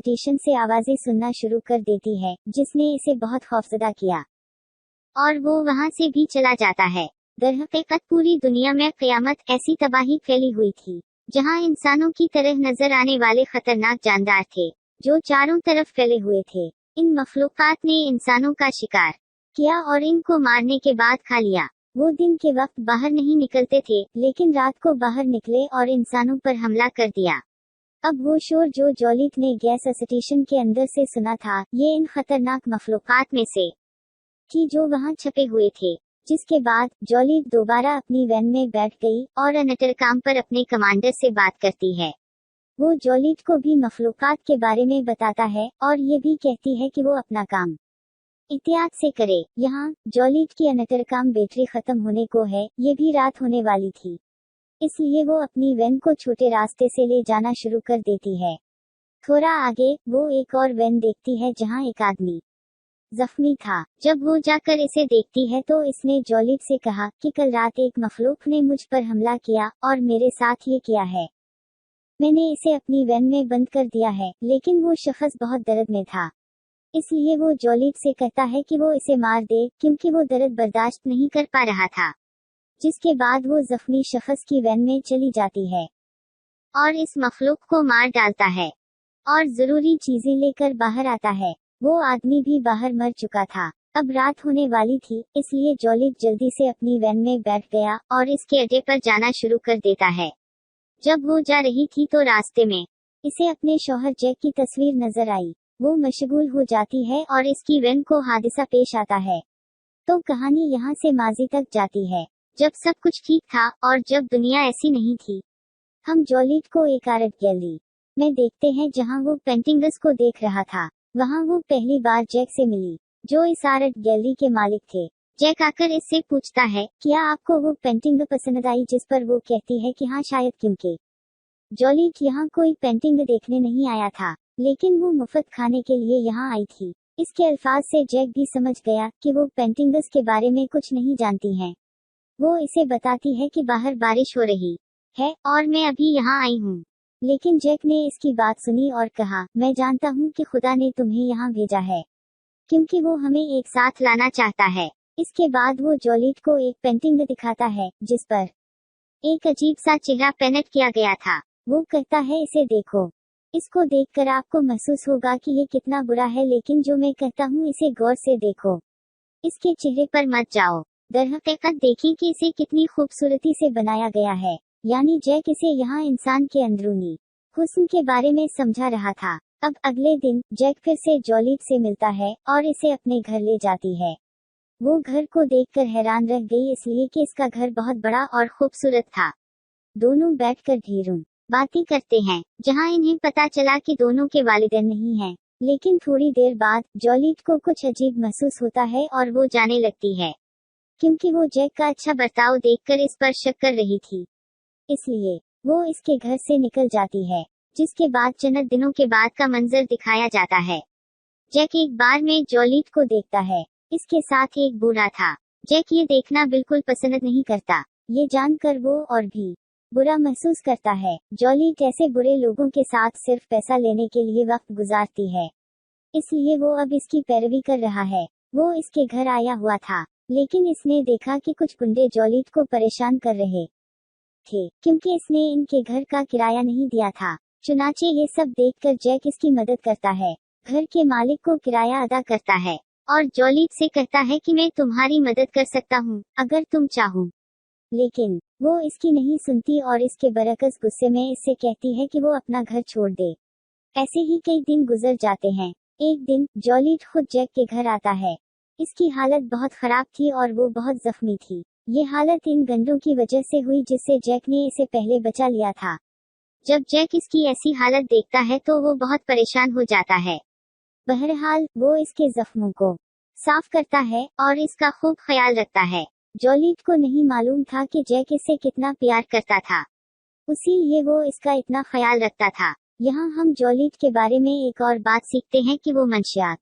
Station से आवाजें सुनना शुरू कर देती है, जिसने इसे बहुत खौफजदा किया, और वो वहाँ से भी चला जाता है। दरहकीकत पूरी दुनिया में क़यामत ऐसी तबाही फैली हुई थी, जहाँ इंसानों की तरह नजर आने वाले खतरनाक जानदार थे, जो चारों तरफ फैले हुए थे। इन मखलूक़ात ने इंसानों का शिकार किया और इनको मारने के बाद खा लिया। वो दिन के वक्त बाहर नहीं निकलते थे, लेकिन रात को बाहर निकले और इंसानों पर हमला कर दिया। अब वो शोर जो जॉलिट ने गैस स्टेशन के अंदर से सुना था, ये इन खतरनाक मखलूक़ात में से थी जो वहाँ छपे हुए थे। जिसके बाद जॉलिट दोबारा अपनी वैन में बैठ गई और इंटरकॉम पर अपने कमांडर से बात करती है। वो जॉलिट को भी मखलूक़ात के बारे में बताता है और ये भी कहती है कि वो अपना काम एहतियात से करे। यहाँ जॉलिट की इंटरकॉम बैटरी खत्म होने को है, ये भी रात होने वाली थी, इसलिए वो अपनी वैन को छोटे रास्ते से ले जाना शुरू कर देती है। थोड़ा आगे वो एक और वैन देखती है जहाँ एक आदमी जख्मी था। जब वो जाकर इसे देखती है तो इसने जॉलिट से कहा कि कल रात एक मखलूक ने मुझ पर हमला किया और मेरे साथ ये किया है। मैंने इसे अपनी वैन में बंद कर दिया है, लेकिन वो शख्स बहुत दर्द में था, इसलिए वो जॉलिट से कहता है कि वो इसे मार दे, क्योंकि वो दर्द बर्दाश्त नहीं कर पा रहा था। जिसके बाद वो जख्मी शख्स की वैन में चली जाती है और इस मखलूक को मार डालता है और जरूरी चीजें लेकर बाहर आता है। वो आदमी भी बाहर मर चुका था। अब रात होने वाली थी, इसलिए जॉलिट जल्दी से अपनी वैन में बैठ गया और इसके अड्डे पर जाना शुरू कर देता है। जब वो जा रही थी तो रास्ते में इसे अपने शौहर जैक की तस्वीर नजर आई। वो मशगूल हो जाती है और इसकी वैन को हादसा पेश आता है। तो कहानी यहाँ से माजी तक जाती है, जब सब कुछ ठीक था और जब दुनिया ऐसी नहीं थी। हम जॉलिट को एक आर्ट गैलरी में देखते हैं जहाँ वो पेंटिंग्स को देख रहा था। वहाँ वो पहली बार जैक से मिली, जो इस आर्ट गैलरी के मालिक थे। जैक आकर इससे पूछता है, क्या आपको वो पेंटिंग पसंद आई? जिस पर वो कहती है कि हाँ शायद, क्योंकि जॉलिट यहाँ कोई पेंटिंग देखने नहीं आया था, लेकिन वो मुफ्त खाने के लिए यहाँ आई थी। इसके अल्फाज से जैक भी समझ गया कि वो पेंटिंग्स के बारे में कुछ नहीं जानती हैं। वो इसे बताती है कि बाहर बारिश हो रही है और मैं अभी यहाँ आई हूँ। लेकिन जैक ने इसकी बात सुनी और कहा, मैं जानता हूँ कि खुदा ने तुम्हें यहाँ भेजा है, क्योंकि वो हमें एक साथ लाना चाहता है। इसके बाद वो जॉलिट को एक पेंटिंग दिखाता है, जिस पर एक अजीब सा चेहरा पेंट किया गया था। वो कहता है, इसे देखो, इसको देखकर आपको महसूस होगा कि ये कितना बुरा है, लेकिन जो मैं कहता हूँ इसे गौर से देखो, इसके चेहरे पर मत जाओ। दरहकीकत देखी कि इसे कितनी खूबसूरती से बनाया गया है। यानी जैक इसे यहाँ इंसान के अंदरूनी हुस्न के बारे में समझा रहा था। अब अगले दिन जैक फिर से जॉलिट से मिलता है और इसे अपने घर ले जाती है। वो घर को देखकर हैरान रह गई, इसलिए कि इसका घर बहुत बड़ा और खूबसूरत था। दोनों बैठकर ढेरों बातें करते हैं, जहाँ इन्हें पता चला कि दोनों के वालिदैन नहीं हैं। लेकिन थोड़ी देर बाद जॉलिट को कुछ अजीब महसूस होता है और वो जाने लगती है, क्योंकि वो जैक का अच्छा बर्ताव देखकर इस पर शक कर रही थी। इसलिए वो इसके घर से निकल जाती है। जिसके बाद चंद दिनों के बाद का मंजर दिखाया जाता है। जैक एक बार में जॉलिट को देखता है। इसके साथ एक बूढ़ा था। जैक ये देखना बिल्कुल पसंद नहीं करता। ये जानकर वो और भी बुरा महसूस करता है। जॉलिट ऐसे बुरे लोगों के साथ सिर्फ पैसा लेने के लिए वक्त गुजारती है, इसलिए वो अब इसकी पैरवी कर रहा है। वो इसके घर आया हुआ था, लेकिन इसने देखा कि कुछ गुंडे जॉलिट को परेशान कर रहे थे, क्योंकि इसने इनके घर का किराया नहीं दिया था। चुनाचे ये सब देखकर जैक इसकी मदद करता है, घर के मालिक को किराया अदा करता है और जॉलिट से कहता है कि मैं तुम्हारी मदद कर सकता हूँ अगर तुम चाहो। लेकिन वो इसकी नहीं सुनती और इसके बरकस गुस्से में इससे कहती है कि वो अपना घर छोड़ दे। ऐसे ही कई दिन गुजर जाते हैं। एक दिन जॉलिट खुद जैक के घर आता है। इसकी हालत बहुत खराब थी और वो बहुत जख्मी थी। ये हालत इन गंडों की वजह से हुई जिससे जैक ने इसे पहले बचा लिया था। जब जैक इसकी ऐसी हालत देखता है तो वो बहुत परेशान हो जाता है। बहरहाल वो इसके जख्मों को साफ करता है और इसका खूब ख्याल रखता है। जॉलिट को नहीं मालूम था कि जैक इससे कितना प्यार करता था, इसीलिए वो इसका इतना ख्याल रखता था। यहाँ हम जॉलिट के बारे में एक और बात सीखते हैं कि वो मंशियात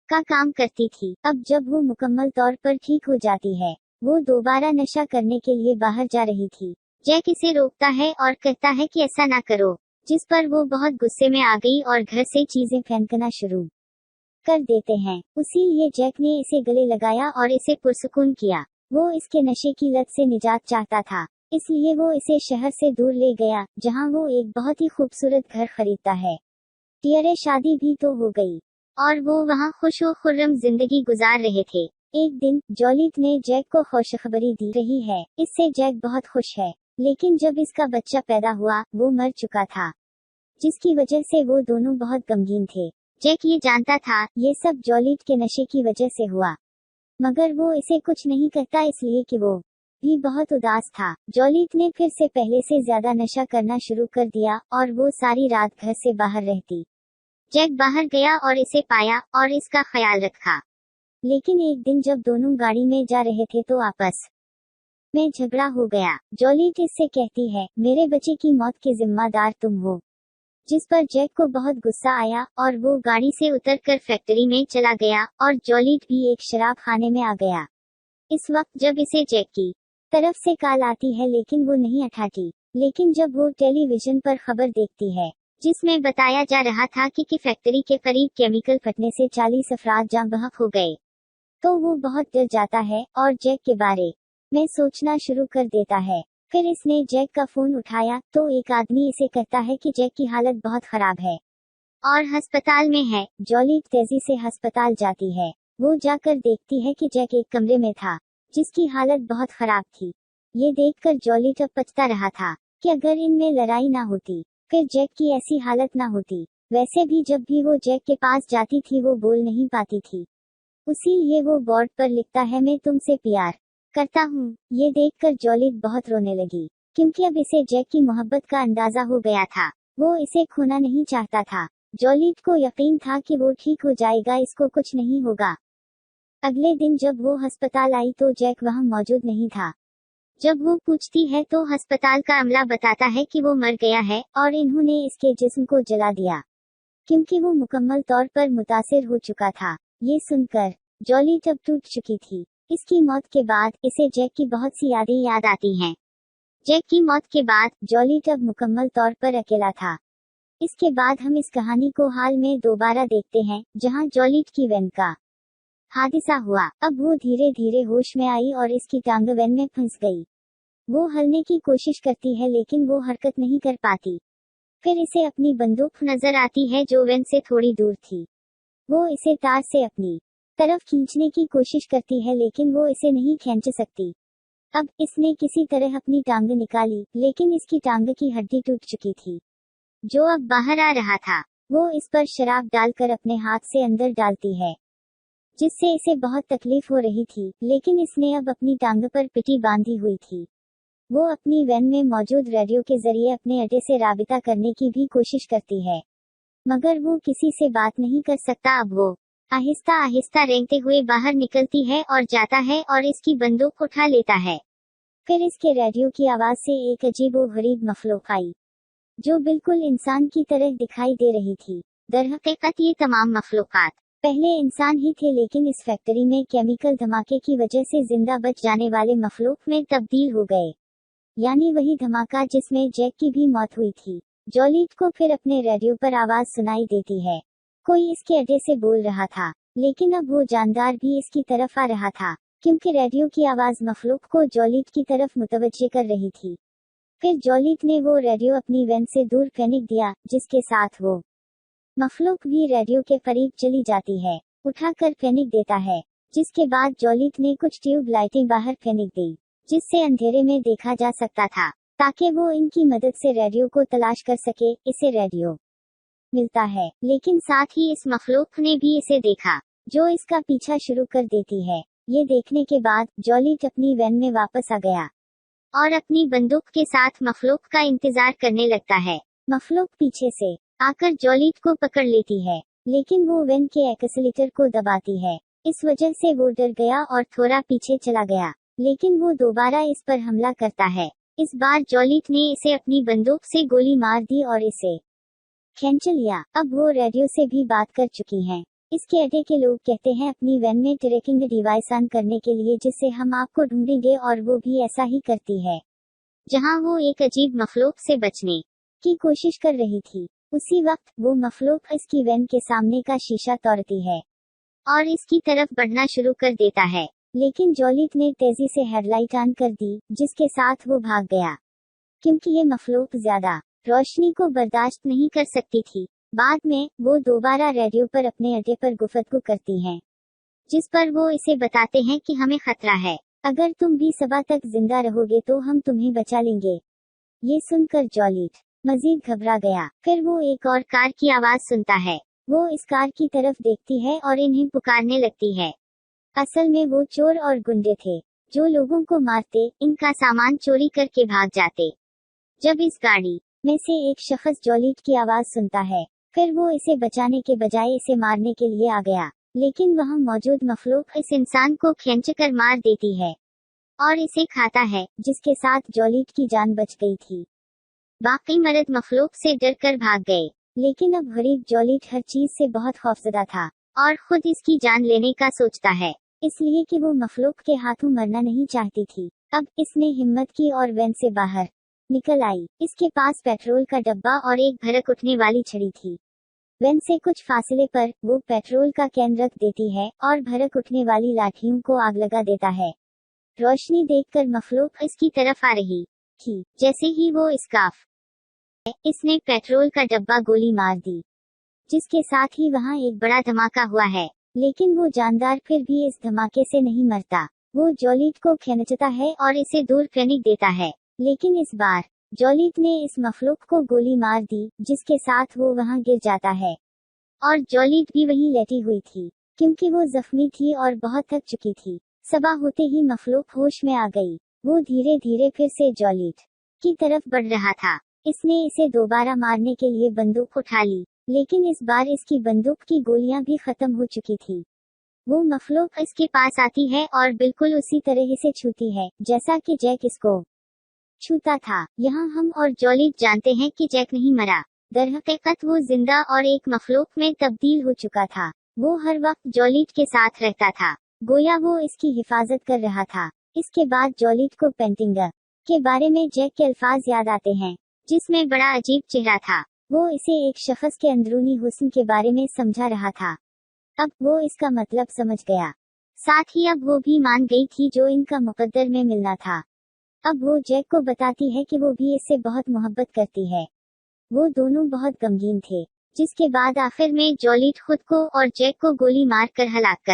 का काम करती थी। अब जब वो मुकम्मल तौर पर ठीक हो जाती है, वो दोबारा नशा करने के लिए बाहर जा रही थी। जैक इसे रोकता है और कहता है कि ऐसा ना करो। जिस पर वो बहुत गुस्से में आ गई और घर से चीजें फेंकना शुरू कर देते हैं। इसीलिए जैक ने इसे गले लगाया और इसे पुरसुकून किया। वो इसके नशे की लत से निजात चाहता था, इसलिए वो इसे शहर से दूर ले गया, जहां वो एक बहुत ही खूबसूरत घर खरीदता है। टियरे शादी भी तो हो गई और वो वहां खुशो खुर्रम जिंदगी गुजार रहे थे। एक दिन जॉलिट ने जैक को खुशखबरी दी रही है। इससे जैक बहुत खुश है, लेकिन जब इसका बच्चा पैदा हुआ वो मर चुका था, जिसकी वजह से वो दोनों बहुत गमगीन थे। जैक ये जानता था ये सब जॉलिट के नशे की वजह से हुआ, मगर वो इसे कुछ नहीं कहता, इसलिए कि वो भी बहुत उदास था। जॉलिट ने फिर से पहले से ज्यादा नशा करना शुरू कर दिया और वो सारी रात घर से बाहर रहती। जैक बाहर गया और इसे पाया और इसका ख्याल रखा, लेकिन एक दिन जब दोनों गाड़ी में जा रहे थे तो आपस में झगड़ा हो गया। जॉलिट इससे कहती है, मेरे बच्चे की मौत के जिम्मेदार तुम हो, जिस पर जैक को बहुत गुस्सा आया और वो गाड़ी से उतरकर फैक्ट्री में चला गया और जॉलिट भी एक शराब खाने में आ गया। इस वक्त जब इसे जैक की तरफ से कॉल आती है लेकिन वो नहीं उठाती, लेकिन जब वो टेलीविजन पर खबर देखती है जिसमें बताया जा रहा था कि फैक्ट्री के करीब केमिकल फटने से 40 अफराद जान बहक हो गए, तो वो बहुत डर जाता है और जैक के बारे में सोचना शुरू कर देता है। फिर इसने जैक का फोन उठाया तो एक आदमी इसे कहता है कि जैक की हालत बहुत खराब है और अस्पताल में है। जॉलिट तेजी से अस्पताल जाती है। वो जाकर देखती है कि जैक एक कमरे में था जिसकी हालत बहुत खराब थी। ये देखकर जॉलिट अब पछता रहा था कि अगर इनमें लड़ाई ना होती फिर जैक की ऐसी हालत ना होती। वैसे भी जब भी वो जैक के पास जाती थी वो बोल नहीं पाती थी, इसीलिए वो बोर्ड पर लिखता है, मैं तुमसे प्यार करता हूँ। ये देखकर जॉलिट बहुत रोने लगी, क्योंकि अब इसे जैक की मोहब्बत का अंदाजा हो गया था। वो इसे खोना नहीं चाहता था। जॉलिट को यकीन था कि वो ठीक हो जाएगा, इसको कुछ नहीं होगा। अगले दिन जब वो अस्पताल आई तो जैक वहाँ मौजूद नहीं था। जब वो पूछती है तो अस्पताल का अमला बताता है कि वो मर गया है और इन्होंने इसके जिस्म को जला दिया, क्योंकि वो मुकम्मल तौर पर मुतासिर हो चुका था। ये सुनकर जॉलिट अब टूट चुकी थी। इसकी मौत के बाद इसे जैक की बहुत सी यादें याद आती हैं। जैक की मौत के बाद जॉलिट अब मुकम्मल तौर पर अकेला था। इसके बाद हम इस कहानी को हाल में दोबारा देखते हैं, जहां जॉलिट की वैन का हादसा हुआ। अब वो धीरे धीरे होश में आई और इसकी टांग वैन में फंस गई। वो हलने की कोशिश करती है लेकिन वो हरकत नहीं कर पाती। फिर इसे अपनी बंदूक नजर आती है जो वैन से थोड़ी दूर थी। वो इसे तार से अपनी तरफ खींचने की कोशिश करती है लेकिन वो इसे नहीं खींच सकती। अब इसने किसी तरह अपनी टांग निकाली, लेकिन इसकी टांग की हड्डी टूट चुकी थी, जो अब बाहर आ रहा था। वो इस पर शराब डालकर अपने हाथ से अंदर डालती है, जिससे इसे बहुत तकलीफ हो रही थी, लेकिन इसने अब अपनी टांग पर पिटी बांधी हुई थी। वो अपनी वैन में मौजूद रेडियो के जरिए अपने अड्डे से राबिता करने की भी कोशिश करती है, मगर वो किसी से बात नहीं कर सकता। अब वो आहिस्ता आहिस्ता रेंगते हुए बाहर निकलती है और जाता है और इसकी बंदूक उठा लेता है। फिर इसके रेडियो की आवाज से एक अजीबोगरीब मखलूक आई, जो बिल्कुल इंसान की तरह दिखाई दे रही थी। दरहकीकत ये तमाम मखलूकात पहले इंसान ही थे, लेकिन इस फैक्ट्री में केमिकल धमाके की वजह से जिंदा बच जाने वाले मखलूक में तब्दील हो गए, यानी वही धमाका जिसमें जैक की भी मौत हुई थी। जॉलिट को फिर अपने रेडियो पर आवाज सुनाई देती है। कोई इसके अड्डे से बोल रहा था, लेकिन अब वो जानदार भी इसकी तरफ आ रहा था, क्योंकि रेडियो की आवाज मखलूक को जॉलिट की तरफ मुतवज्जे कर रही थी। फिर जॉलिट ने वो रेडियो अपनी वैन से दूर फेंक दिया, जिसके साथ वो मखलूक भी रेडियो के करीब चली जाती है, उठाकर फेंक देता है। जिसके बाद जॉलिट ने कुछ ट्यूब लाइटें बाहर फेंक दी, जिससे अंधेरे में देखा जा सकता था, ताकि वो इनकी मदद से रेडियो को तलाश कर सके। इसे रेडियो मिलता है, लेकिन साथ ही इस मखलूक ने भी इसे देखा, जो इसका पीछा शुरू कर देती है। ये देखने के बाद जॉलिट अपनी वैन में वापस आ गया और अपनी बंदूक के साथ मखलूक का इंतजार करने लगता है। मखलूक पीछे से आकर जॉलिट को पकड़ लेती है, लेकिन वो वैन के एक्सीलेटर को दबाती है। इस वजह से वो डर गया और थोड़ा पीछे चला गया, लेकिन वो दोबारा इस पर हमला करता है। इस बार जॉलिट ने इसे अपनी बंदूक से गोली मार दी और इसे खींच लिया। अब वो रेडियो से भी बात कर चुकी हैं। इसके अड्डे के लोग कहते हैं अपनी वैन में ट्रैकिंग डिवाइस ऑन करने के लिए, जिससे हम आपको ढूंढेंगे, और वो भी ऐसा ही करती है। जहां वो एक अजीब मखलूक से बचने की कोशिश कर रही थी। उसी वक्त वो मखलूक इसकी वैन के सामने का शीशा तोड़ती है और इसकी तरफ बढ़ना शुरू कर देता है, लेकिन जॉलिट ने तेजी से हेडलाइट ऑन कर दी, जिसके साथ वो भाग गया, क्योंकि ये मखलूक ज्यादा रोशनी को बर्दाश्त नहीं कर सकती थी। बाद में वो दोबारा रेडियो पर अपने अड्डे पर गुफ्तगू करती हैं, जिस पर वो इसे बताते हैं कि हमें खतरा है, अगर तुम भी सुबह तक जिंदा रहोगे तो हम तुम्हें बचा लेंगे। ये सुनकर जॉलिट मजीद घबरा गया। फिर वो एक और कार की आवाज सुनता है। वो इस कार की तरफ देखती है और इन्हें पुकारने लगती है। असल में वो चोर और गुंडे थे, जो लोगों को मारते, इनका सामान चोरी करके भाग जाते। जब इस गाड़ी में से एक शख्स जॉलिट की आवाज सुनता है, फिर वो इसे बचाने के बजाय इसे मारने के लिए आ गया, लेकिन वहाँ मौजूद मखलूक इस इंसान को खींचकर मार देती है और इसे खाता है, जिसके साथ जॉलिट की जान बच गई थी। बाकी मर्द मखलूक से डर कर भाग गए, लेकिन अब गरीब जॉलिट हर चीज से बहुत खौफजदा था और खुद इसकी जान लेने का सोचता है, इसलिए कि वो मखलूक के हाथों मरना नहीं चाहती थी। अब इसने हिम्मत की और वैन से बाहर निकल आई। इसके पास पेट्रोल का डब्बा और एक भड़क उठने वाली छड़ी थी। वैन से कुछ फासले पर वो पेट्रोल का कैन रख देती है और भड़क उठने वाली लाठियों को आग लगा देता है। रोशनी देखकर मखलूक इसकी तरफ आ रही थी। जैसे ही वो स्काफ, इसने पेट्रोल का डब्बा गोली मार दी, जिसके साथ ही वहाँ एक बड़ा धमाका हुआ है, लेकिन वो जानदार फिर भी इस धमाके से नहीं मरता। वो जॉलिट को खींचता है और इसे दूर फेंक देता है, लेकिन इस बार जॉलिट ने इस मखलूक को गोली मार दी, जिसके साथ वो वहाँ गिर जाता है और जॉलिट भी वहीं लेटी हुई थी, क्योंकि वो जख्मी थी और बहुत थक चुकी थी। सुबह होते ही मखलूक होश में आ गई। वो धीरे धीरे फिर से जॉलिट की तरफ बढ़ रहा था। इसने इसे दोबारा मारने के लिए बंदूक उठा ली, लेकिन इस बार इसकी बंदूक की गोलियां भी खत्म हो चुकी थी। वो मखलूक इसके पास आती है और बिल्कुल उसी तरह इसे छूती है, जैसा कि जैक इसको छूता था। यहाँ हम और जॉलिट जानते हैं कि जैक नहीं मरा। दरहकीकत वो जिंदा और एक मखलूक में तब्दील हो चुका था। वो हर वक्त जॉलिट के साथ रहता था, गोया वो इसकी हिफाजत कर रहा था। इसके बाद जॉलिट को पेंटिंग के बारे में जैक के अल्फाज याद आते हैं, जिसमें बड़ा अजीब चेहरा था। वो इसे एक शख्स के अंदरूनी हुस्न के बारे में समझा रहा था। अब वो इसका मतलब समझ गया, साथ ही अब वो भी मान गई थी जो इनका मुकद्दर में मिलना था। अब वो जैक को बताती है कि वो भी इससे बहुत मोहब्बत करती है। वो दोनों बहुत गमगीन थे, जिसके बाद आखिर में जॉलिट खुद को और जैक को गोली मार कर हलाक कर